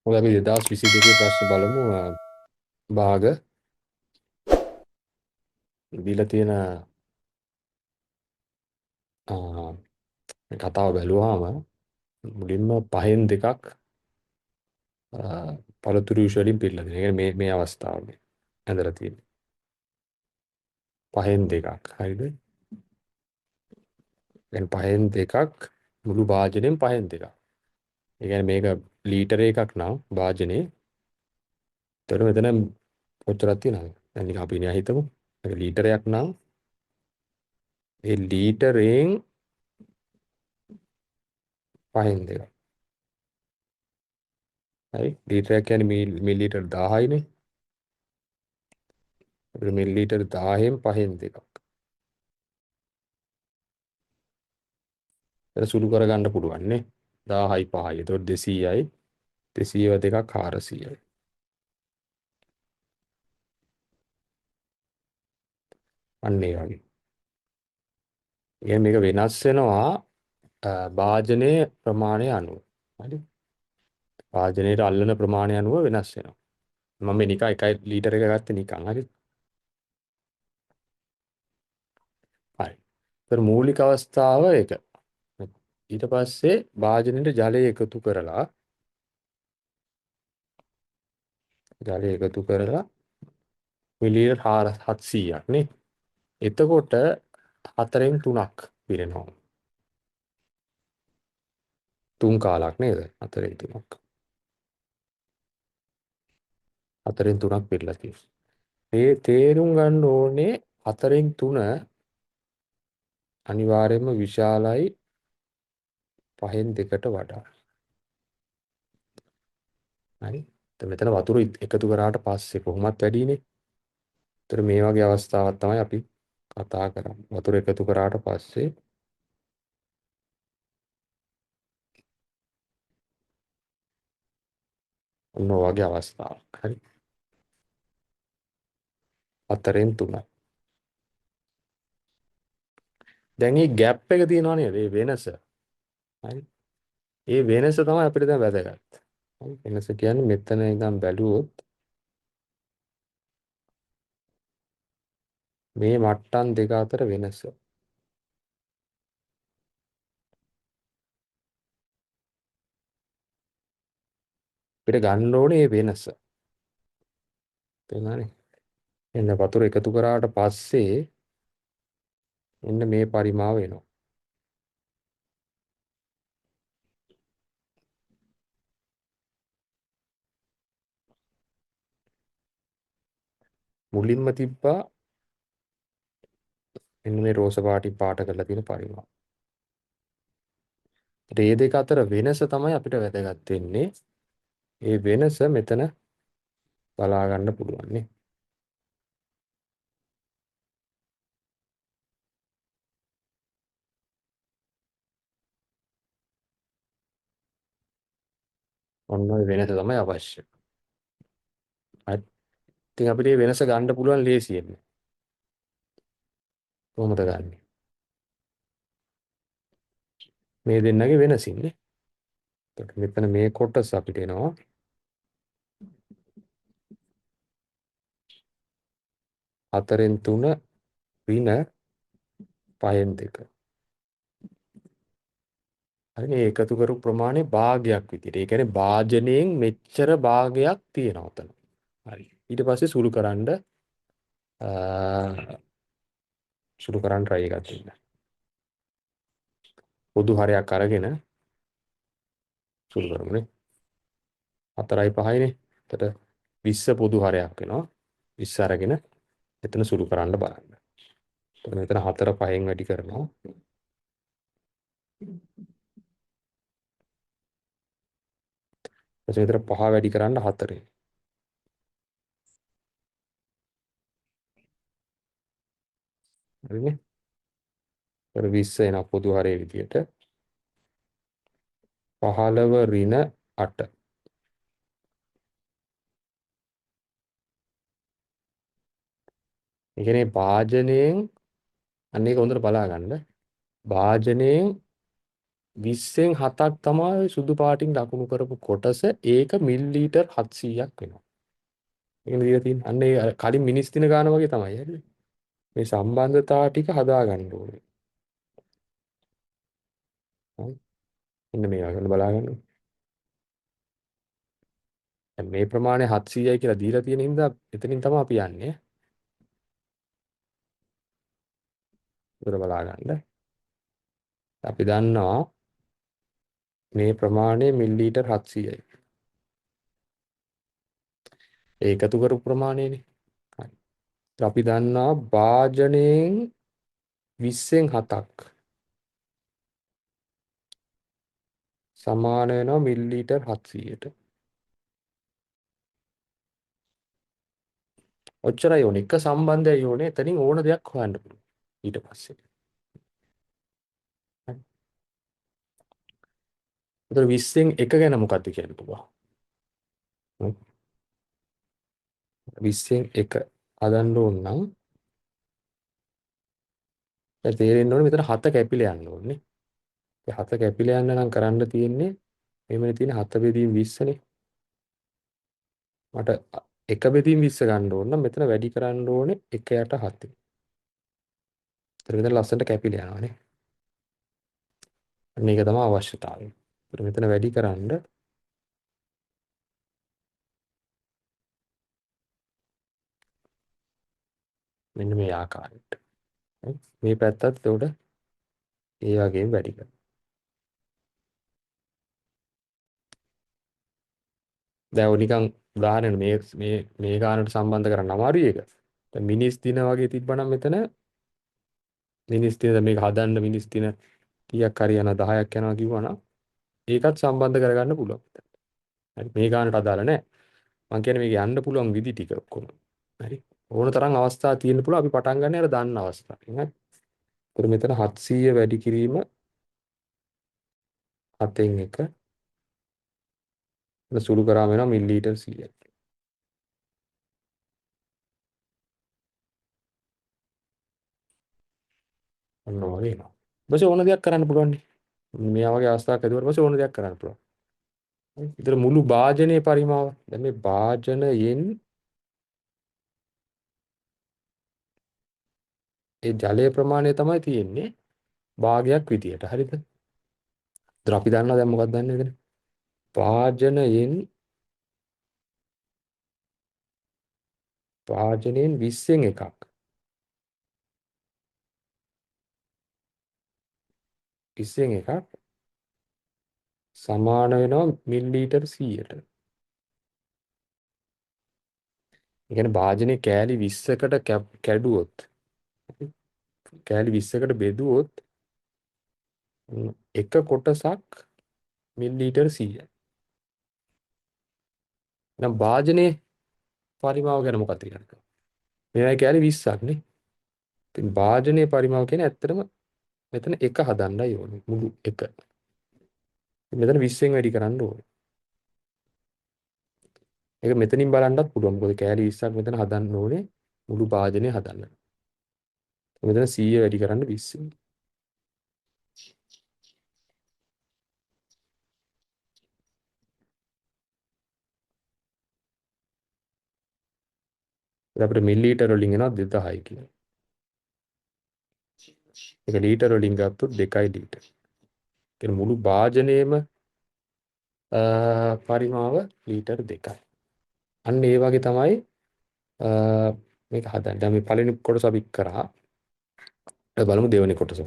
මොකද අපි 2022 ප්‍රශ්න බලමු භාග දීලා තියෙන මේ කතාව බැලුවාම මුලින්ම පහෙන් දෙකක් පළතුරු විශ්වලින් පිළිලා තියෙනවා. ඒ කියන්නේ මේ අවස්ථාවේ ඇඳලා තියෙන්නේ. පහෙන් දෙකක්. හරිද? يعني පහෙන් දෙකක් මුළු භාජනයෙන් පහෙන් දෙකක්. ඒ කියන්නේ මේක ලීටර එකක් නම් භාජනේ. ඒතර මෙතන කොච්චරක් තියෙනවද? දැන් නිකන් අපි නිකන් හිතමු. මේක ලීටරයක් නම් ඒ ලීටරයෙන් පහෙන් දෙකක්. හරි ලීටරයක් කියන්නේ මිලිලීටර් 1000යිනේ. අපිට මිලිලීටර් 1000න් පහෙන් දෙකක්. ඒක සුළු කරගන්න පුළුවන් නේ. 1000යි 5යි. එතකොට 200යි. 200 දෙකක් 400යි. අන්න ඒ වගේ. මේක වෙනස් වෙනවා භාජනයේ ප්‍රමාණය අනුව. හරි. භාජනයේට අල්ලන ප්‍රමාණය අනුව වෙනස් වෙනවා. මම මේ නිකන් 1 ලීටර එක ගත්තේ නිකන්. හරි. හරි. ඒතර මූලික අවස්ථාව ඒක. ඊට පස්සේ භාජනයට ජලය එකතු කරලා මිලිලීටර් 700ක් නේ. එතකොට 4න් 3ක් පිරෙනවා. 3 කාලක් නේද? 4න් 3ක්. 4න් 3ක් පිරලා තියෙනවා. මේ තේරුම් ගන්න ඕනේ 4න් 3 අනිවාර්යයෙන්ම විශාලයි 5න් 2ට වඩා. හරි. දැන් මෙතන වතුර එකතු කරාට පස්සේ කොහොමත් වැඩිනේ. ඒතර මේ වගේ අවස්ථාවක් තමයි අපි කතා කරන්නේ. වතුර එකතු කරාට පස්සේ ඔන්න ඔය වගේ අවස්ථාවක්. හරි. 4න් 3. දැන් මේ ગેප් එක තියෙනවා නේද? මේ වෙනස. හරි. ඒ වෙනස තමයි අපිට දැන් වැදගත්. හරි. වෙනස කියන්නේ මෙතන ඉඳන් බැලුවොත් මේ මට්ටම් දෙක අතර වෙනස. අපිට ගන්න ඕනේ මේ වෙනස. තේරුණානේ? එන්න වතුර එකතු කරාට පස්සේ එන්න මේ පරිමාව එනවා. මුලින්ම තිබ්බා එන්න මේ රෝස පාටින් පාට කරලා තියෙන පරිමාව. ඒ දෙක අතර වෙනස තමයි අපිට වැදගත් වෙන්නේ. ඒ වෙනස මෙතන බලා ගන්න පුළුවන් නේ. ඔන්න ඔය වෙනස තමයි අවශ්‍ය. හරි. ඉතින් අපිට මේ වෙනස ගන්න පුළුවන් ලේසියෙන්. කොහොමද ගන්නෙ? මේ දෙන්නගේ වෙනසින්නේ. එතකොට මෙතන මේ කොටස අපිට එනවා 4න් 3 ඍණ 5න් 2. හරි මේ එකතු කරපු ප්‍රමාණය භාගයක් විදියට. ඒ කියන්නේ භාජනයෙන් මෙච්චර භාගයක් තියෙනවා උතන. හරි. ඊට පස්සේ සුළු කරන්න try එකක් දෙන්න. පොදු හරයක් අරගෙන සුළු කරමුනේ. 4යි 5යිනේ. එතකොට 20 පොදු හරයක් වෙනවා. 20 අරගෙන එතන සුළු කරන්න බලන්න. එතකොට මෙතන 4 5න් වැඩි කරනවා. ඊට පස්සේ 5 වැඩි කරන්න 4යි. හරිනේ. එතකොට 20 එන පොදු හරය විදියට 15 ඍණ 8. ඒ කියන්නේ භාජනයෙන් අන්න ඒක හොඳට බලා ගන්න. භාජනයෙන් 20න් 7ක් තමයි සුදු පාටින් ලකුණු කරපු කොටස. ඒක මිලිලීටර් 700ක් වෙනවා. ඒකනේ දීලා තියෙන්නේ. අන්න ඒ කලින් මිනිස් දින ගාන වගේ තමයි හරිද? මේ සම්බන්ධතා ටික හදා ගන්න ඕනේ. හරි. මෙන්න මේවා කරලා බලා ගන්න. දැන් මේ ප්‍රමාණය 700යි කියලා දීලා තියෙන හින්දා එතනින් තමයි අපි යන්නේ. ඉවර බලා ගන්න. අපි දන්නවා මේ ප්‍රමාණය මිලිලීටර් 700යි. ඒ එකතු කරපු ප්‍රමාණයනේ. හරි. අපි දන්නවා භාජනයෙන් 20න් 7ක් සමාන වෙනවා මිලිලීටර් 700ට. ඔච්චරයි ඕනේ. එක සම්බන්ධයයි ඕනේ. එතනින් ඕන දෙයක් හොයන්න පුළුවන්. ඊට පස්සේ. හරි. ඒතර 20න් 1 ගැන මොකද්ද කියන්න පුළුවන්? 20න් 1 හදන්න ඕන නම් දැන් තේරෙන්න ඕනේ මෙතන 7 කැපිලා යන්න ඕනේ. ඒ 7 කැපිලා යන්න නම් කරන්න තියෙන්නේ මෙමනේ තියෙන 7 බෙදීම් 20 නේ. මට 1 බෙදීම් 20 ගන්න ඕන නම් මෙතන වැඩි කරන්න ඕනේ 1 යට 7. ඒතර මෙතන ලස්සනට කැපිලා යනවා නේ. අන්න ඒක තමයි අවශ්‍යතාවය. ඒතර මෙතන වැඩි කරන්න මෙන්න මේ ආකාරයට. මේ පැත්තත් උඩ ඒ වගේම වැඩි කරන්න. දැන් ඔය නිකන් උදාහරණ මේ ගානට සම්බන්ධ කරන්න අමාරුයි ඒක. දැන් මිනිස් දින වගේ තිබ්බනම් මෙතන මිනිස් දින මේක හදන්න මිනිස් දින කීයක් හරි යන 10ක් යනවා කිව්වනම් ඒකත් සම්බන්ධ කරගන්න පුළුවන්. හරි මේ ගානට අදාළ නැහැ. මම කියන්නේ මේක යන්න පුළුවන් විදි ටික ඔක්කොම. හරි. ඕන තරම් අවස්ථා තියෙන්න පුළුවන්. අපි පටන් ගන්න අර දන්න අවස්ථාවෙන්. හරි. ඒතර මෙතන 700 වැඩි කිරීම 7න් 1 සුළු කරාම වෙනවා මිලිලීටර් 100ක්. ඔන්න ඔය වෙනවා. ඊපස්සේ ඕන දෙයක් කරන්න පුළුවන් නේ. මේ වගේ අවස්ථාවක් ඇතිවෙන්න පස්සේ ඕන දෙයක් කරන්න පුළුවන්. හරි. ඒතර මුළු භාජනයේ පරිමාව දැන් මේ භාජනයෙන් ඒ ජලයේ ප්‍රමාණය තමයි තියෙන්නේ භාගයක් විදියට. හරිද? ඒතර අපි දන්නවා දැන් මොකක්ද දන්නේ එතන? භාජනයෙන් 20න් එකක් සමාන වෙනවා මිලිලීටර් 100ට. ඒ කියන්නේ භාජනයේ කෑලි 20කට කැඩුවොත් කෑලි 20කට බෙදුවොත් එක කොටසක් මිලිලීටර් 100යි. නම් භාජනයේ පරිමාව ගැන මොකක්ද කියන්නේ? මේවයි කෑලි 20ක් නේ. ඉතින් භාජනයේ පරිමාව කියන්නේ ඇත්තටම මෙතන එක හදන්නයි ඕනේ මුළු එක. මෙතන 20න් වැඩි කරන්න ඕනේ. ඒක මෙතනින් බලන්නත් පුළුවන්. මොකද කෑලි 20ක් මෙතන හදන්න ඕනේ මුළු භාජනය හදන්න. මෙතන 100 වැඩි කරන්න 20න්. අපිට මිලිලීටර වලින් එනවා 2000යි කියලා. ඒක ලීටර වලින් ගත්තොත් 2යි ලීටර. කියන්නේ මුළු භාජනයේම පරිමාව ලීටර් 2යි. අන්න ඒ වගේ තමයි මේක හදන්නේ. දැන් මේ පළවෙනි කොටස අපි කරා. බලමු දෙවෙනි කොටස.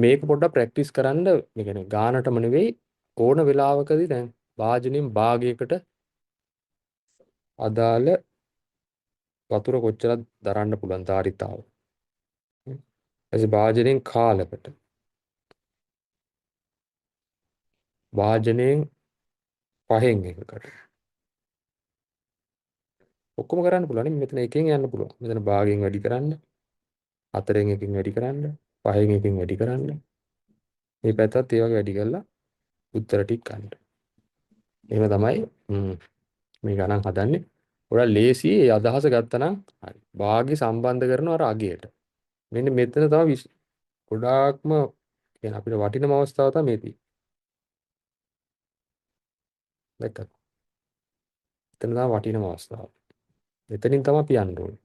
මේක පොඩ්ඩක් ප්‍රැක්ටිස් කරන්න. මේ කියන්නේ ගානටම නෙවෙයි ඕන වෙලාවකදී දැන් භාජනයෙන් භාගයකට අදාළ වතුර කොච්චරක් දරන්න පුළුවන් ධාරිතාව. ඊට භාජනයෙන් කාලකට භාජනයෙන් 5න් එකකට ඔක්කොම කරන්න පුළුවන් නේ. මෙතන එකෙන් යන්න පුළුවන්. මෙතන භාගයෙන් වැඩි කරන්න, 4න් එකකින් වැඩි කරන්න, 5න් එකකින් වැඩි කරන්න. මේ පැත්තත් ඒ වගේ වැඩි කරලා උත්තර ටික ගන්න. එහෙම තමයි මේ ගණන් හදන්නේ. ගොඩක් ලේසි. ඒ අදහස ගත්තනම් හරි. භාගي සම්බන්ධ කරනවා අර අගයට. මෙන්න මෙතන තමයි ගොඩාක්ම කියන්නේ අපිට වටිනම අවස්ථාව තමයි මේ තියෙන්නේ. දැක්කද? එතන තමයි වටිනම අවස්ථාව. එතනින් තමයි පියන්න ඕනේ.